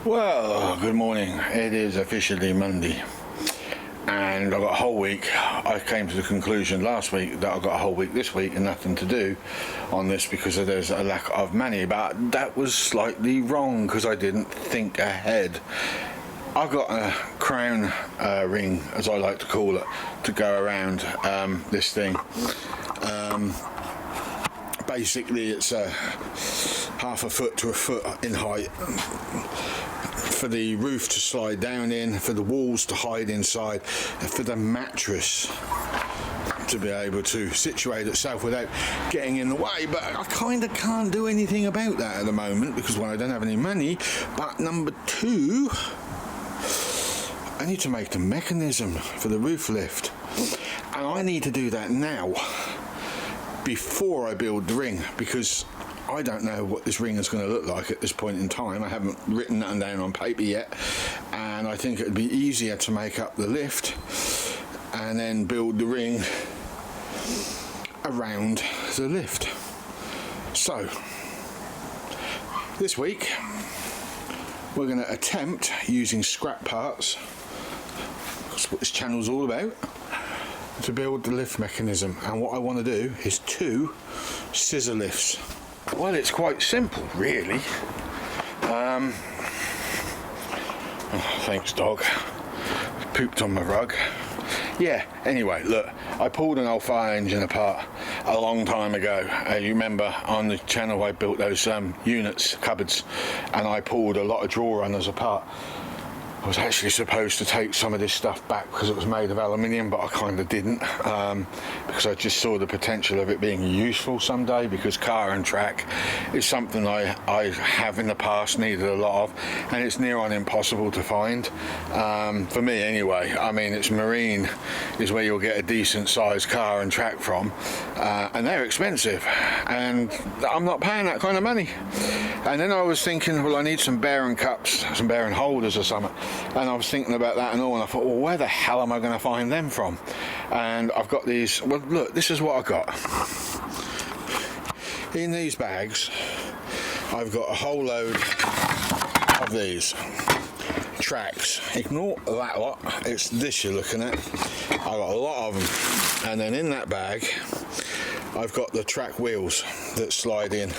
Well, good morning. It is officially Monday, and I've got a whole week. I came to the conclusion last week that I've got a whole week this week and nothing to do on this because there's a lack of money, but that was slightly wrong because I didn't think ahead. I've got a crown ring, as I like to call it, to go around this thing. Basically, it's half a foot to a foot in height for the roof to slide down in, for the walls to hide inside, and for the mattress to be able to situate itself without getting in the way. But I kind of can't do anything about that at the moment because, one, I don't have any money, but number two, I need to make the mechanism for the roof lift, and I need to do that now before I build the ring, because I don't know what this ring is going to look like at this point in time. I haven't written that down on paper yet, and I think it would be easier to make up the lift and then build the ring around the lift. So this week we're going to attempt using scrap parts, that's what this channel's all about, to build the lift mechanism. And what I want to do is 2 scissor lifts. Well, it's quite simple, really. Oh, thanks, dog. Pooped on my rug. Yeah, anyway, look, I pulled an old fire engine apart a long time ago. You remember on the channel I built those units, cupboards, and I pulled a lot of drawer runners apart. I was actually supposed to take some of this stuff back because it was made of aluminium, but I kind of didn't, because I just saw the potential of it being useful someday, because car and track is something I have in the past needed a lot of, and it's near on impossible to find, for me anyway. I mean, it's marine is where you'll get a decent sized car and track from, and they're expensive, and I'm not paying that kind of money. And then I was thinking, well, I need some bearing cups, some bearing holders or something. And I was thinking about that and all, and I thought, well, where the hell am I going to find them from? And I've got these. Well, look, this is what I got. In these bags, I've got a whole load of these tracks. Ignore that lot, it's this you're looking at. I've got a lot of them. And then in that bag, I've got the track wheels that slide in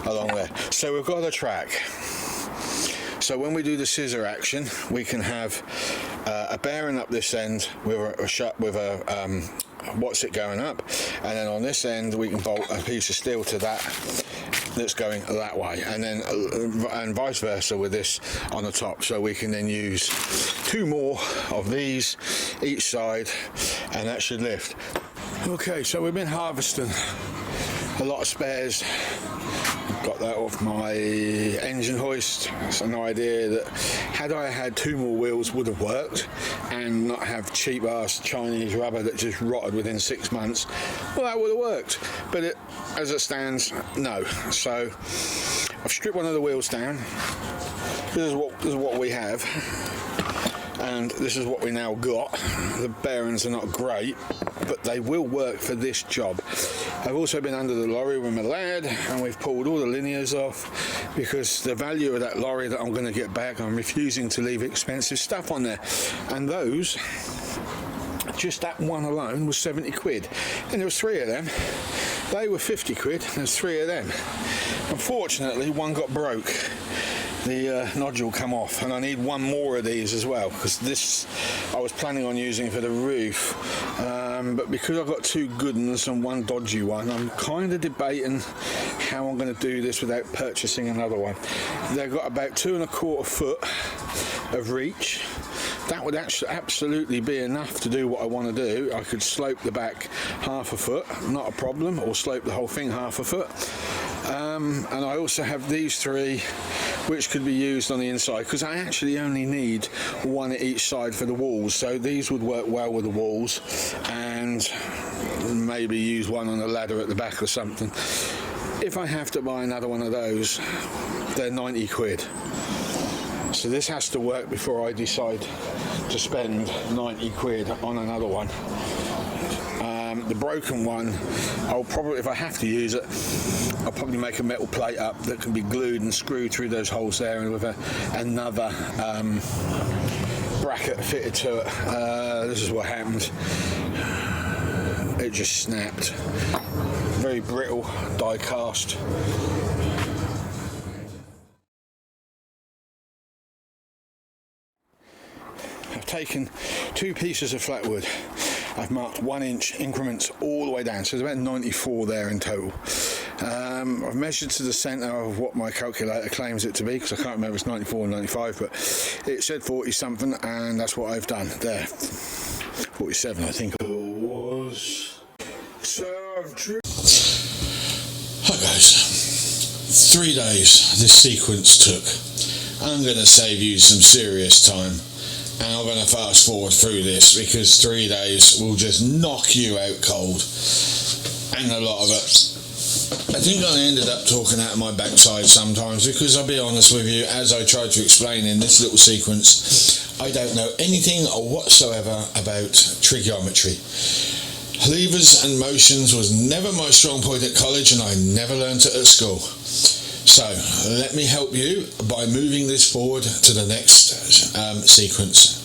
along there. So we've got a track. So when we do the scissor action, we can have a bearing up this end with a what's it going up, and then on this end we can bolt a piece of steel to that's going that way, and then and vice versa with this on the top. So we can then use 2 more of these each side, and that should lift. Okay, so we've been harvesting a lot of spares. Got that off my engine hoist. It's an idea that had I had 2 more wheels would have worked, and not have cheap ass Chinese rubber that just rotted within 6 months. Well, that would have worked, but as it stands, no. So I've stripped one of the wheels down. This is what we have, and this is what we now got. The bearings are not great, but they will work for this job. I've also been under the lorry with my lad, and we've pulled all the linears off, because the value of that lorry that I'm going to get back, I'm refusing to leave expensive stuff on there. And those, just that one alone, was 70 quid. And there was 3 of them. They were 50 quid, there's 3 of them. Unfortunately, one got broke. The nodule come off, and I need 1 more of these as well, because this I was planning on using for the roof, but because I've got 2 good ones and 1 dodgy one, I'm kind of debating how I'm going to do this without purchasing another one. They've got about 2¼ foot of reach. That would actually absolutely be enough to do what I want to do. I could slope the back 1/2 foot, not a problem, or slope the whole thing 1/2 foot. And I also have these 3, which could be used on the inside, because I actually only need 1 at each side for the walls. So these would work well with the walls, and maybe use 1 on the ladder at the back or something. If I have to buy another one of those, they're 90 quid. So this has to work before I decide to spend 90 quid on another one. The broken one, I'll probably, if I have to use it, I'll probably make a metal plate up that can be glued and screwed through those holes there, and with another bracket fitted to it. This is what happened. It just snapped. Very brittle die cast. I've taken 2 pieces of flat wood. I've marked 1 inch increments all the way down, so there's about 94 there in total. I've measured to the centre of what my calculator claims it to be, because I can't remember if it's 94 or 95, but it said 40 something, and that's what I've done there. 47 I think it was. So I've Hi guys, 3 days this sequence took. I'm going to save you some serious time. And I'm going to fast forward through this because 3 days will just knock you out cold. And a lot of it. I think I ended up talking out of my backside sometimes because I'll be honest with you, as I tried to explain in this little sequence, I don't know anything whatsoever about trigonometry. Levers and motions was never my strong point at college, and I never learnt it at school. So let me help you by moving this forward to the next sequence.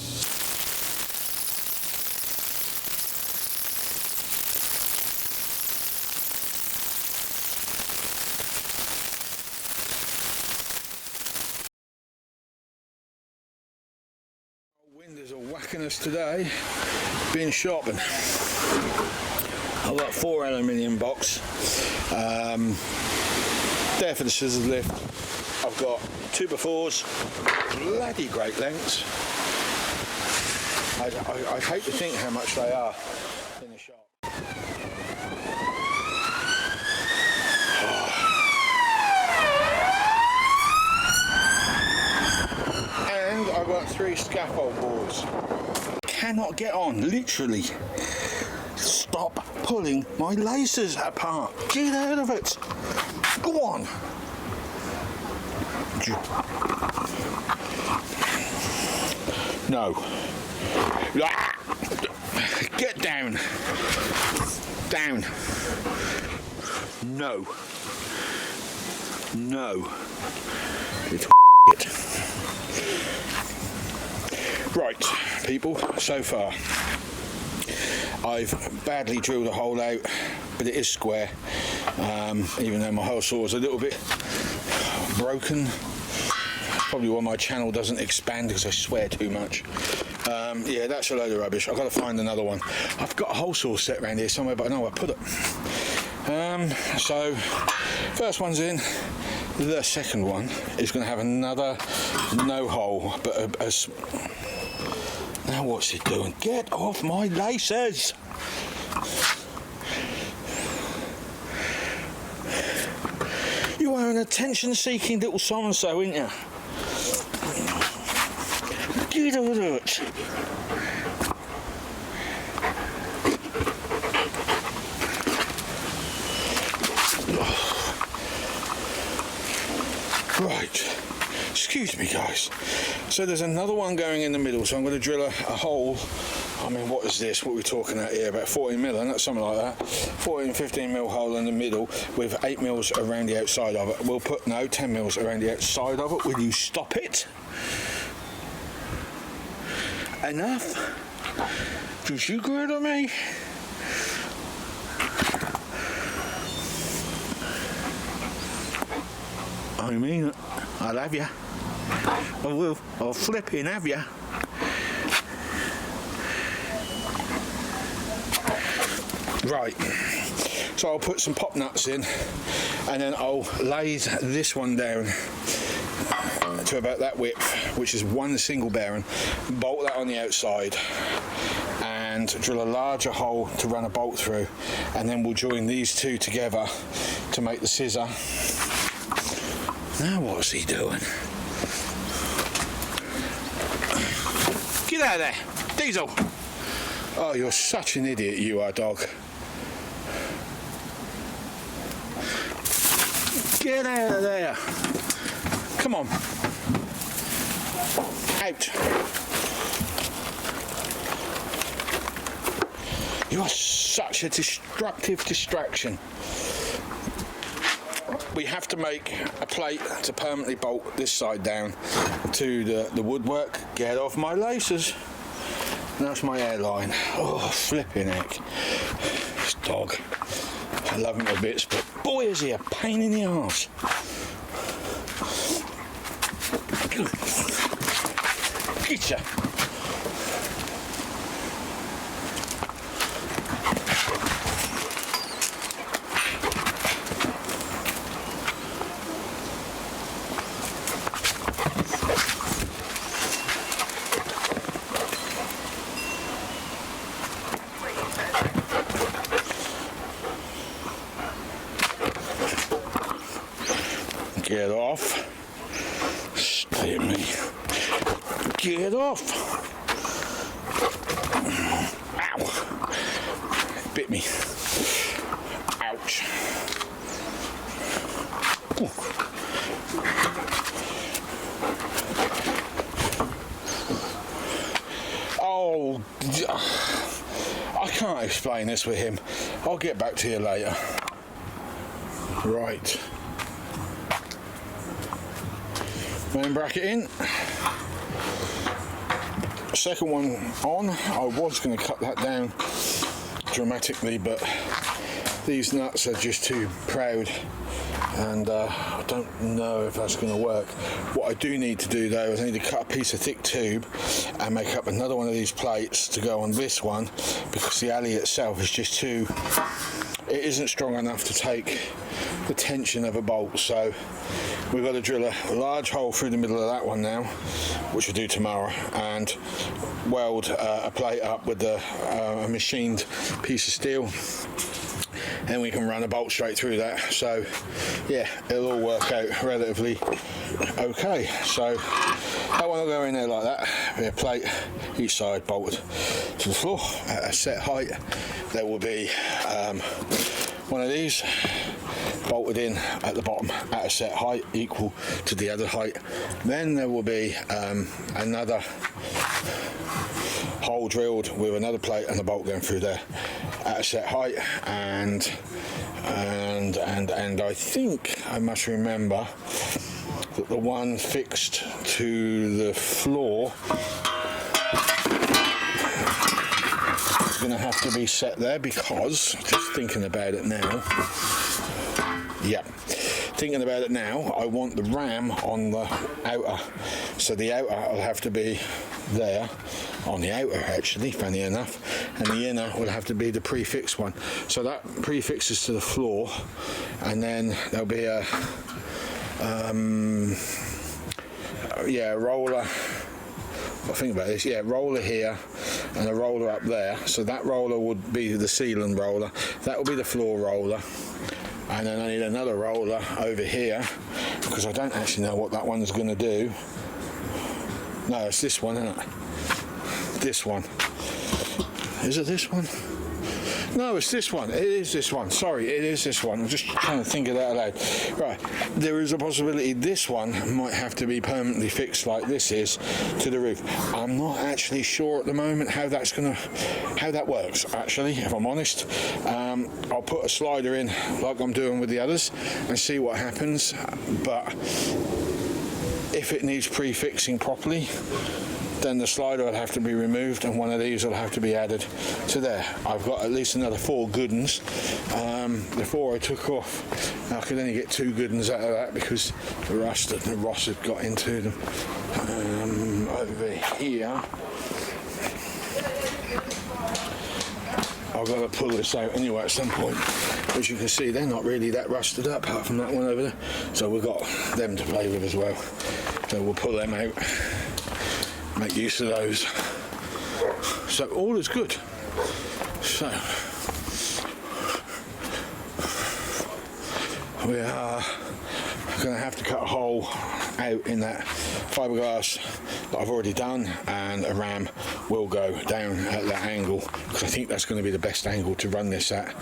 Wind is a whacking us today. Been shopping. I've got 4 aluminium box. There for the scissors lift. I've got 2x4s, bloody great lengths. I hate to think how much they are in the shop. And I've got 3 scaffold boards. Cannot get on, literally. Stop pulling my laces apart. Get out of it. Go on. No. Get down. Down. No. No. It's it. Right, people, so far I've badly drilled a hole out, but it is square, even though my hole saw is a little bit broken. Probably why my channel doesn't expand, because I swear too much. Yeah, that's a load of rubbish. I've got to find another one. I've got a hole saw set around here somewhere, but I know where I put it. So first one's in. The second one is going to have another no hole, but now what's it doing? Get off my laces! You are an attention-seeking little so-and-so, ain't you? Get out of it! Right, excuse me guys. So there's another one going in the middle, so I'm going to drill a hole. I mean, what is this? What are we talking about here? About 14 mil, isn't it? Something like that. 14, 15 mil hole in the middle with 8 mils around the outside of it. We'll put, no, 10 mils around the outside of it. Will you stop it? Enough? Did you grin at me? I mean it. I'll have you. I will. I'll flipping have you. Right. So I'll put some pop nuts in, and then I'll lay this one down to about that width, which is one single bearing. Bolt that on the outside, and drill a larger hole to run a bolt through, and then we'll join these two together to make the scissor. Now what's he doing? Get out of there, Diesel! Oh, you're such an idiot, you are, dog. Get out of there! Come on. Out. You are such a destructive distraction. we have to make a plate to permanently bolt this side down to the woodwork. Get off my laces. That's my airline. Oh, flipping heck. This dog. I love him to bits, but boy is he a pain in the arse. Getcha. Get off. Stay me. Get off. Ow. Bit me. Ouch. Ooh. Oh, I can't explain this with him. I'll get back to you later. Right. Main bracket in. Second one on. I was going to cut that down dramatically, but these nuts are just too proud, and I don't know if that's going to work. What I do need to do though is I need to cut a piece of thick tube and make up another one of these plates to go on this one, because the alley itself is just too, it isn't strong enough to take the tension of a bolt. So we've got to drill a large hole through the middle of that one now, which we'll do tomorrow, and weld a plate up with a machined piece of steel, and we can run a bolt straight through that. So yeah, it'll all work out relatively okay. So that one will go in there like that, be a plate each side bolted to the floor at a set height. There will be one of these bolted in at the bottom at a set height equal to the other height. Then there will be another hole drilled with another plate and a bolt going through there at a set height, and I think I must remember that the one fixed to the floor is going to have to be set there, because just thinking about it now, yeah, thinking about it now, I want the ram on the outer, so the outer will have to be there on the outer, actually, funny enough, and the inner will have to be the prefix one. So that prefixes to the floor, and then there'll be a roller. I think about this, yeah, roller here and a roller up there. So that roller would be the ceiling roller, that will be the floor roller, and then I need another roller over here, because I don't actually know what that one's going to do. No, it's this one, isn't it? This one. Is it this one? No, it's this one. It is this one. Sorry, it is this one. I'm just trying to think of that aloud. Right, there is a possibility this one might have to be permanently fixed like this is to the roof. I'm not actually sure at the moment how that works, actually, if I'm honest. I'll put a slider in like I'm doing with the others and see what happens, but if it needs prefixing properly, then the slider will have to be removed and one of these will have to be added to there. I've got at least another 4 good ones. The 4 I took off, I could only get 2 good ones out of that because the rust had got into them. Over here, I've got to pull this out anyway at some point. As you can see, they're not really that rusted up apart from that one over there. So we've got them to play with as well. So we'll pull them out, make use of those. So all is good. So we are going to have to cut a hole out in that fiberglass that I've already done, and a ram will go down at that angle because I think that's going to be the best angle to run this at.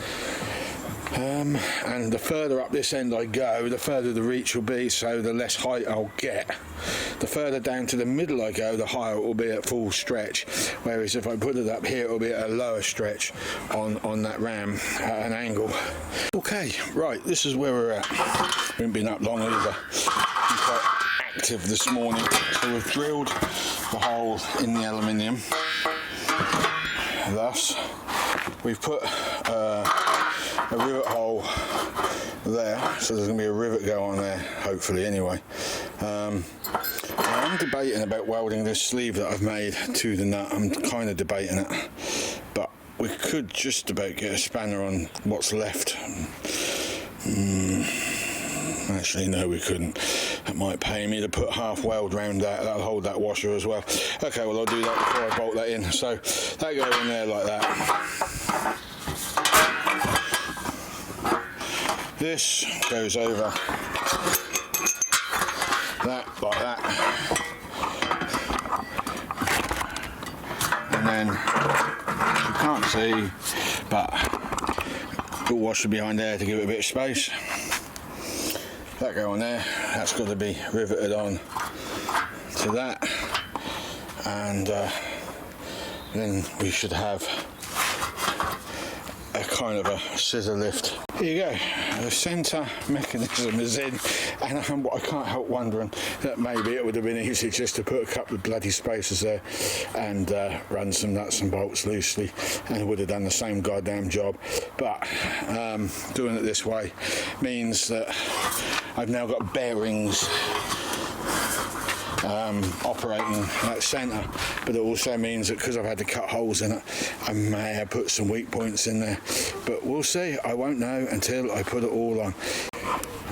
And the further up this end I go, the further the reach will be, so the less height I'll get. The further down to the middle I go, the higher it will be at full stretch, whereas if I put it up here, it will be at a lower stretch on that ram at an angle. Okay, right, this is where we're at. We haven't been up long either. Been quite active this morning. So we've drilled the hole in the aluminium. Thus, we've put a rivet hole there, so there's going to be a rivet go on there, hopefully anyway. I'm debating about welding this sleeve that I've made to the nut. I'm kind of debating it, but we could just about get a spanner on what's left. Actually, no, we couldn't. That might pay me to put half weld round that. That'll hold that washer as well. Okay, well, I'll do that before I bolt that in. So that goes in there like that. This goes over that like that, and then you can't see, but put washer behind there to give it a bit of space. That go on there. That's got to be riveted on to that, and then we should have a kind of a scissor lift. Here you go, the centre mechanism is in, and I can't help wondering that maybe it would have been easy just to put a couple of bloody spacers there and run some nuts and bolts loosely, and it would have done the same goddamn job. But doing it this way means that I've now got bearings operating that centre, but it also means that because I've had to cut holes in it, I may have put some weak points in there, but we'll see. I won't know until I put it all on.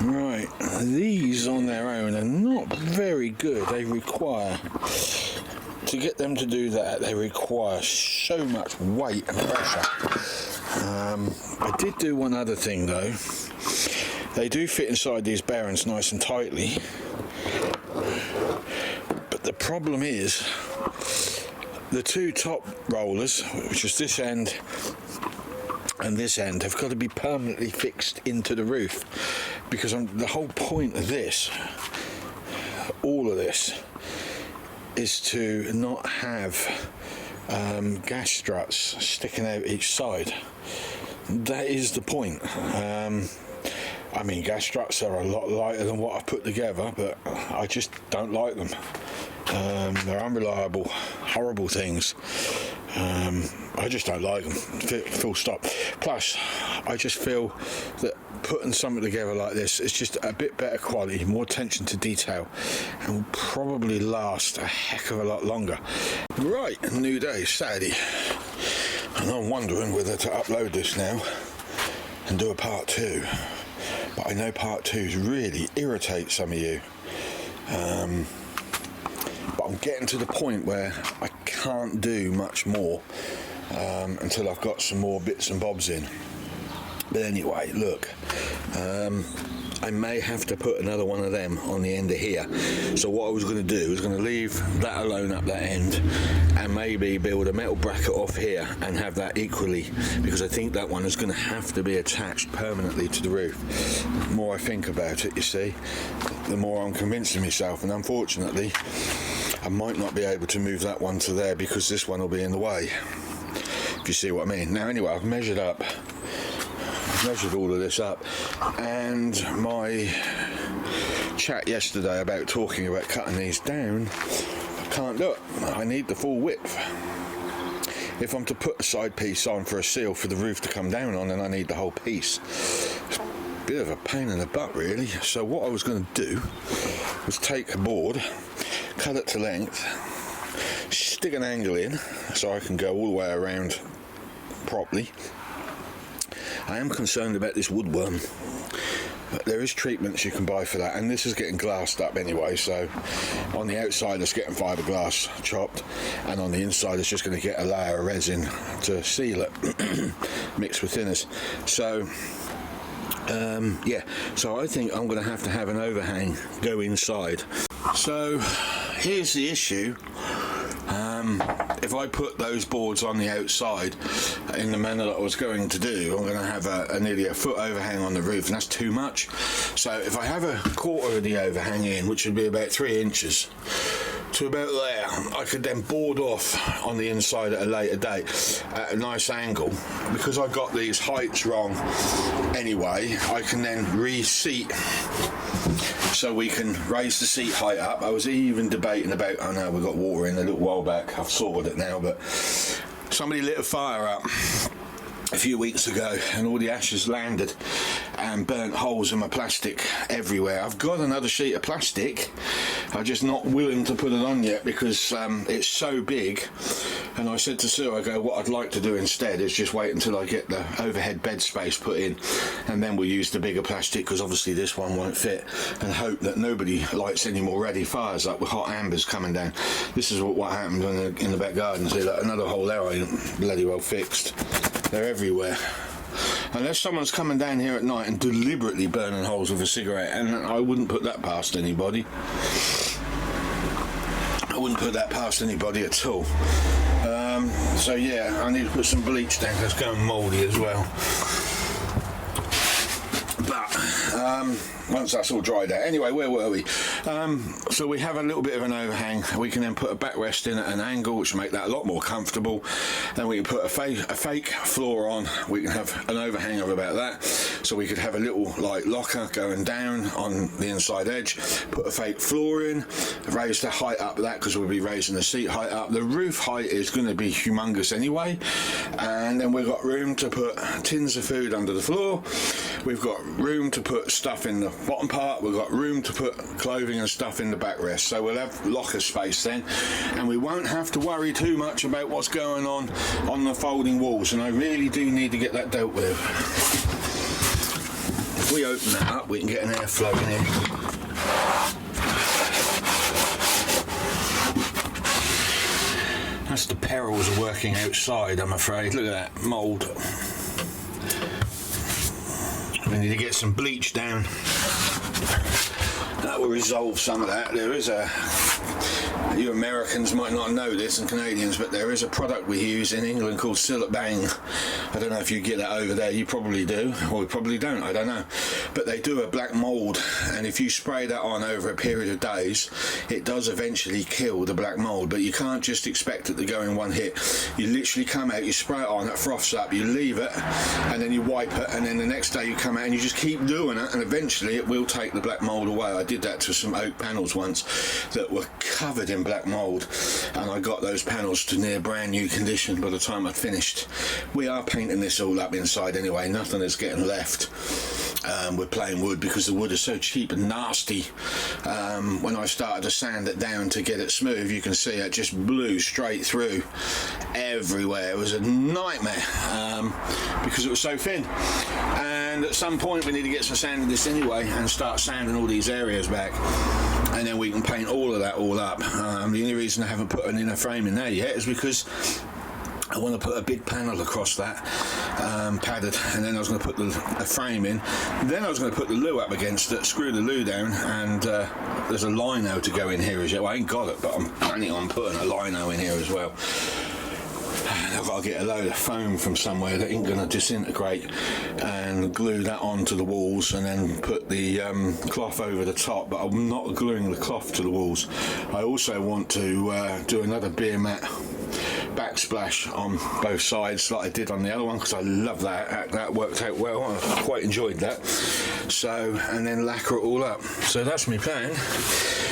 Right, these on their own are not very good. They require, to get them to do that, they require so much weight and pressure. I did do one other thing though. They do fit inside these bearings nice and tightly, but the problem is the two top rollers, which is this end and this end, have got to be permanently fixed into the roof, because the whole point of this, all of this, is to not have gas struts sticking out each side. That is the point. I mean, gas struts are a lot lighter than what I've put together, but I just don't like them. They're unreliable, horrible things. I just don't like them, full stop. Plus, I just feel that putting something together like this is just a bit better quality, more attention to detail, and will probably last a heck of a lot longer. Right, new day, Saturday, and I'm wondering whether to upload this now and do a part 2. But I know part 2s really irritate some of you. But I'm getting to the point where I can't do much more until I've got some more bits and bobs in. But anyway, look, I may have to put another one of them on the end of here. So what I was going to do is going to leave that alone up that end, and maybe build a metal bracket off here and have that equally, because I think that one is going to have to be attached permanently to the roof. The more I think about it, you see, the more I'm convincing myself, and unfortunately I might not be able to move that one to there because this one will be in the way, if you see what I mean. Now anyway, I've measured all of this up, and my chat yesterday about talking about cutting these down, I can't do it. I need the full width. If I'm to put a side piece on for a seal for the roof to come down on, then I need the whole piece. It's a bit of a pain in the butt really. So what I was going to do was take a board, cut it to length, stick an angle in so I can go all the way around properly. I am concerned about this woodworm, but there is treatments you can buy for that, and this is getting glassed up anyway, so on the outside it's getting fiberglass chopped, and on the inside it's just going to get a layer of resin to seal it mixed with thinners. So yeah, so I think I'm going to have an overhang go inside. So here's the issue. If I put those boards on the outside in the manner that I was going to do, I'm going to have a nearly a foot overhang on the roof, and that's too much. So if I have a quarter of the overhang in, which would be about 3 inches to about there, I could then board off on the inside at a later date at a nice angle. Because I got these heights wrong anyway, I can then reseat, so we can raise the seat height up. I was even debating about, I know we got water in a little while back, I've sorted it now, but somebody lit a fire up a few weeks ago and all the ashes landed and burnt holes in my plastic everywhere. I've got another sheet of plastic, I'm just not willing to put it on yet because it's so big. And I said to Sue, I go, what I'd like to do instead is just wait until I get the overhead bed space put in, and then we'll use the bigger plastic, because obviously this one won't fit, and hope that nobody lights any more ready fires up with hot ambers coming down. This is what happened in the back garden. See, like, another hole there I ain't bloody well fixed. They're everywhere. Unless someone's coming down here at night and deliberately burning holes with a cigarette, and I wouldn't put that past anybody. I wouldn't put that past anybody at all. So yeah, I need to put some bleach down, that's going mouldy as well. But once that's all dried out. Anyway, where were we? So we have a little bit of an overhang. We can then put a backrest in at an angle, which will make that a lot more comfortable. Then we can put a fake floor on. We can have an overhang of about that. So we could have a little like locker going down on the inside edge. Put a fake floor in. Raise the height up that, because we'll be raising the seat height up. The roof height is going to be humongous anyway. And then we've got room to put tins of food under the floor. We've got room to put stuff in the bottom part. We've got room to put clothing and stuff in the backrest, so we'll have locker space then, and we won't have to worry too much about what's going on the folding walls, and I really do need to get that dealt with. If we open that up, we can get an airflow in here. That's the perils of working outside, I'm afraid. Look at that mould. We need to get some bleach down. That will resolve some of that. There is you Americans might not know this, and Canadians, but there is a product we use in England called Seal It Bang. I don't know if you get that over there. You probably do, or you probably don't, I don't know. But they do a black mould, and if you spray that on over a period of days, it does eventually kill the black mould, but you can't just expect it to go in one hit. You literally come out, you spray it on, it froths up, you leave it, and then you wipe it, and then the next day you come out and you just keep doing it, and eventually it will take the black mould away. I did that to some oak panels once that were covered in black mould, and I got those panels to near brand new condition by the time I'd finished. We are painting this all up inside anyway, nothing is getting left. We're plain wood because the wood is so cheap and nasty. When I started to sand it down to get it smooth, you can see it just blew straight through everywhere. It was a nightmare because it was so thin. And at some point we need to get some sand in this anyway and start sanding all these areas back, and then we can paint all of that all up. The only reason I haven't put an inner frame in there yet is because I want to put a big panel across that, padded, and then I was going to put a frame in. Then I was going to put the loo up against it, screw the loo down, and there's a lino to go in here as well. I ain't got it, but I'm planning on putting a lino in here as well. I've got to get a load of foam from somewhere that ain't going to disintegrate and glue that onto the walls, and then put the cloth over the top, but I'm not gluing the cloth to the walls. I also want to do another beer mat backsplash on both sides like I did on the other one, because I love that. That worked out well. I quite enjoyed that. So, and then lacquer it all up. So that's my plan.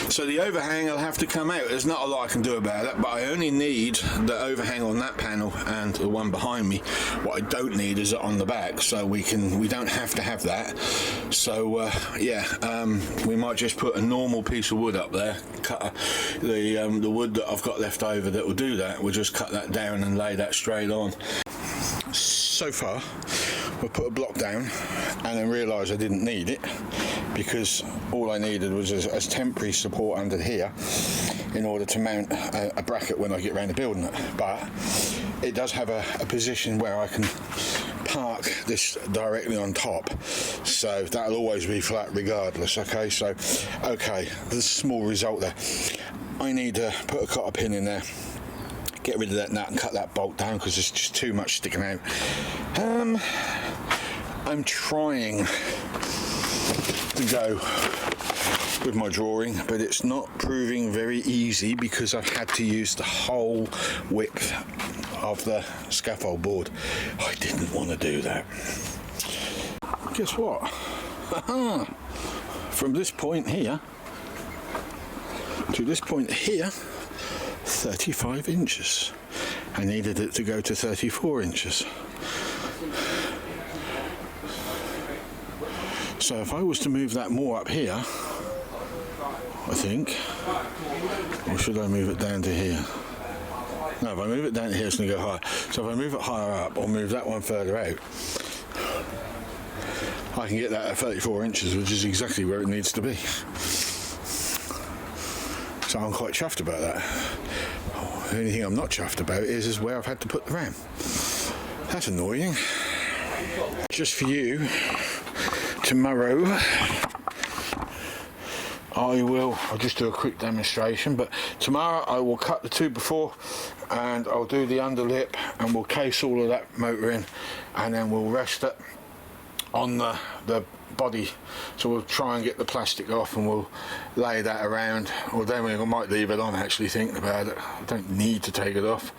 So the overhang will have to come out. There's not a lot I can do about it, but I only need the overhang on that panel and the one behind me. What I don't need is it on the back, so we don't have to have that. So we might just put a normal piece of wood up there, cut the wood that I've got left over that will do that. We'll just cut that down and lay that straight on. So far we put a block down and then realised I didn't need it, because all I needed was a temporary support under here in order to mount a bracket when I get around to building it. But it does have a position where I can park this directly on top, so that'll always be flat regardless. Okay, there's a small result there. I need to put a cotter pin in there get rid of that nut and cut that bolt down because there's just too much sticking out. I'm trying to go with my drawing, but it's not proving very easy because I've had to use the whole width of the scaffold board. I didn't want to do that. Guess what? From this point here to this point here, 35 inches. I needed it to go to 34 inches. So if I was to move that more up here, I think, or should I move it down to here? No, if I move it down to here, it's going to go higher. So if I move it higher up, or move that one further out, I can get that at 34 inches, which is exactly where it needs to be. So I'm quite chuffed about that. The only thing I'm not chuffed about is where I've had to put the ram. That's annoying. Just for you, tomorrow I'll just do a quick demonstration, but tomorrow I will cut the tube before and I'll do the underlip and we'll case all of that motor in and then we'll rest it on the body. So we'll try and get the plastic off and we'll lay that around, or then we might leave it on actually thinking about it. I don't need to take it off,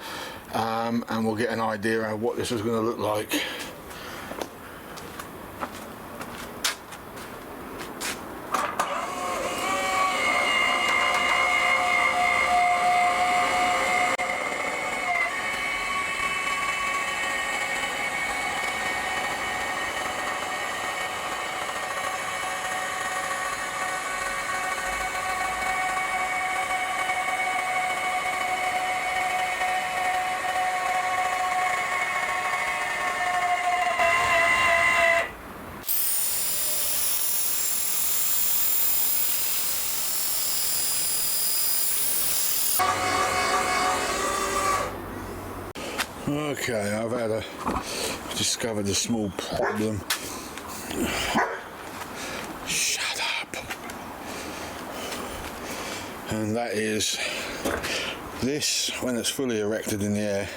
and we'll get an idea of what this is going to look like. Okay, I've discovered a small problem. Shut up. And that is, this, when it's fully erected in the air,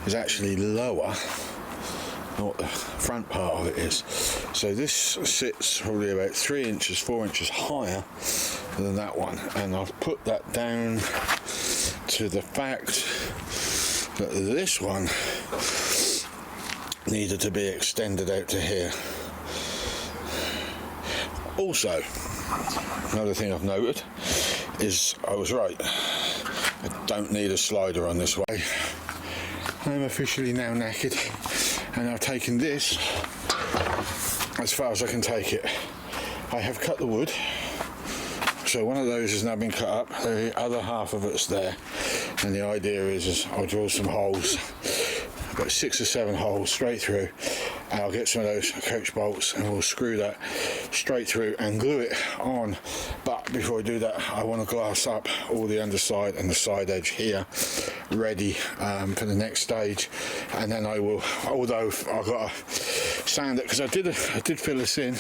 is actually lower than what the front part of it is. So this sits probably about 3 inches, 4 inches higher than that one. And I've put that down to the fact that this one needed to be extended out to here. Also, another thing I've noted is I was right. I don't need a slider on this way. I'm officially now knackered and I've taken this as far as I can take it. I have cut the wood, so one of those has now been cut up, the other half of it's there, and the idea is I'll drill some holes, about 6 or 7 holes straight through, and I'll get some of those coach bolts and we'll screw that straight through and glue it on. But before I do that, I want to glass up all the underside and the side edge here, ready for the next stage. And then I will, although I've got to sand it, because I did fill this in,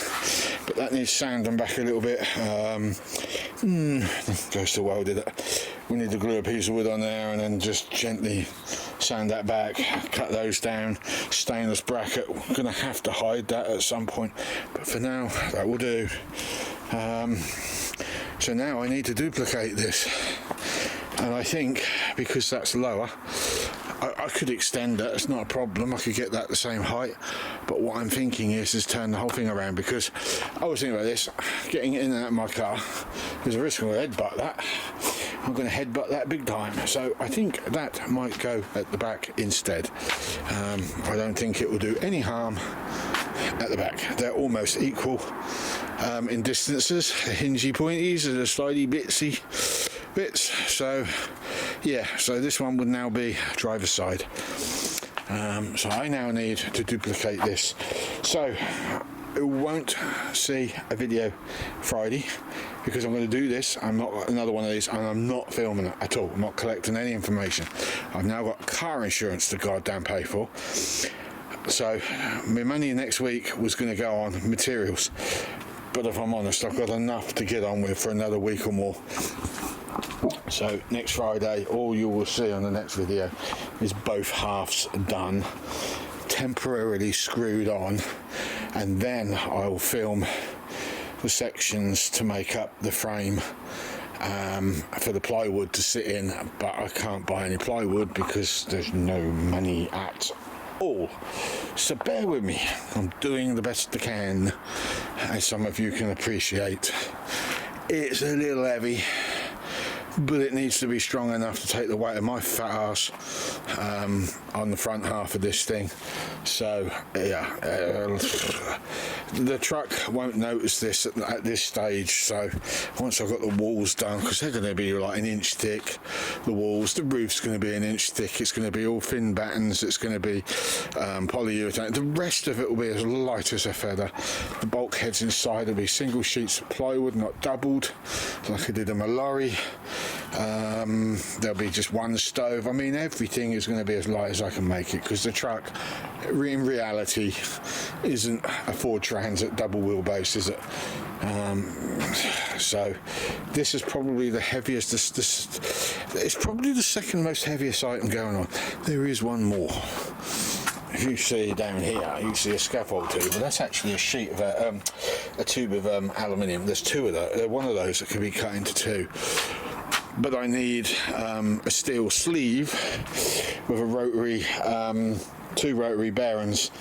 but that needs sanding back a little bit. Goes to well, did it? We need to glue a piece of wood on there and then just gently sand that back, cut those down. Stainless bracket, we're going to have to hide that at some point, but for now that will do. So now I need to duplicate this, and I think because that's lower, I could extend it, it's not a problem, I could get that the same height, but what I'm thinking is turn the whole thing around, because I was thinking about this, getting in and out of my car, there's a risk I'm going to headbutt that. I'm going to headbutt that big time, so I think that might go at the back instead. I don't think it will do any harm at the back. They're almost equal in distances, the hingy pointies and the slidey bitsy bits, so yeah, so this one would now be driver's side. So I now need to duplicate this, so you won't see a video Friday because I'm going to do this. I'm not another one of these, and I'm not filming it at all. I'm not collecting any information. I've now got car insurance to goddamn pay for, so my money next week was going to go on materials, but if I'm honest, I've got enough to get on with for another week or more. So next Friday, all you will see on the next video is both halves done, temporarily screwed on, and then I will film the sections to make up the frame for the plywood to sit in, but I can't buy any plywood because there's no money at all. So bear with me, I'm doing the best I can, as some of you can appreciate. It's a little heavy, but it needs to be strong enough to take the weight of my fat ass on the front half of this thing. So yeah, the truck won't notice this at this stage. So once I've got the walls done, because they're going to be like an inch thick, the walls, the roof's going to be an inch thick, it's going to be all thin battens, it's going to be polyurethane, the rest of it will be as light as a feather. The bulkheads inside will be single sheets of plywood, not doubled like I did in my lorry. There'll be just one stove. I mean, everything is going to be as light as I can make it, because the truck in reality isn't a Ford Transit double wheelbase, is it? So this is probably the heaviest. It's probably the second most heaviest item going on. There is one more. If you see down here, you see a scaffold tube, but that's actually a sheet of a tube of aluminium. There's two of those. One of those that can be cut into two. But I need a steel sleeve with a rotary, two rotary bearings,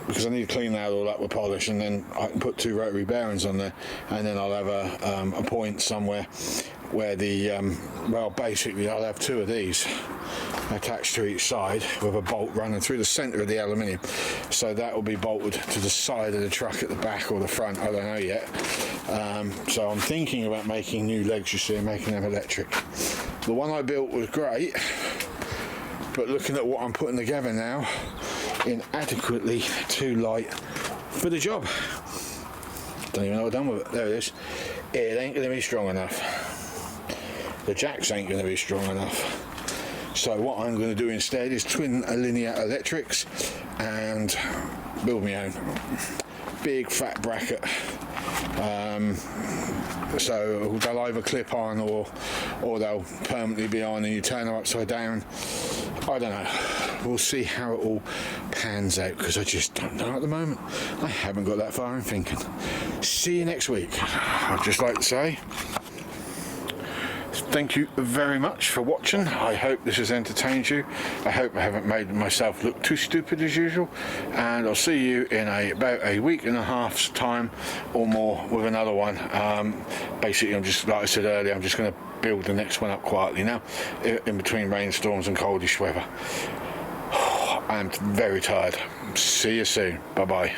because I need to clean that all up with polish, and then I can put two rotary bearings on there, and then I'll have a point somewhere where the well, basically I'll have two of these attached to each side with a bolt running through the center of the aluminium, so that will be bolted to the side of the truck at the back or the front, I don't know yet. So I'm thinking about making new legs, you see, making them electric. The one I built was great, but looking at what I'm putting together now, inadequately too light for the job. Don't even know what I've done with it. There it is. It ain't going to be strong enough. The jacks ain't going to be strong enough. So what I'm going to do instead is twin linear electrics and build my own big fat bracket. So they'll either clip on or they'll permanently be on and you turn them upside down. I don't know. We'll see how it all pans out, because I just don't know at the moment. I haven't got that far in thinking. See you next week. I'd just like to say thank you very much for watching. I hope this has entertained you. I hope I haven't made myself look too stupid as usual, and I'll see you in about a week and a half's time or more with another one. Basically, I'm just, like I said earlier, I'm just going to build the next one up quietly now, in between rainstorms and coldish weather. I'm very tired. See you soon. Bye bye.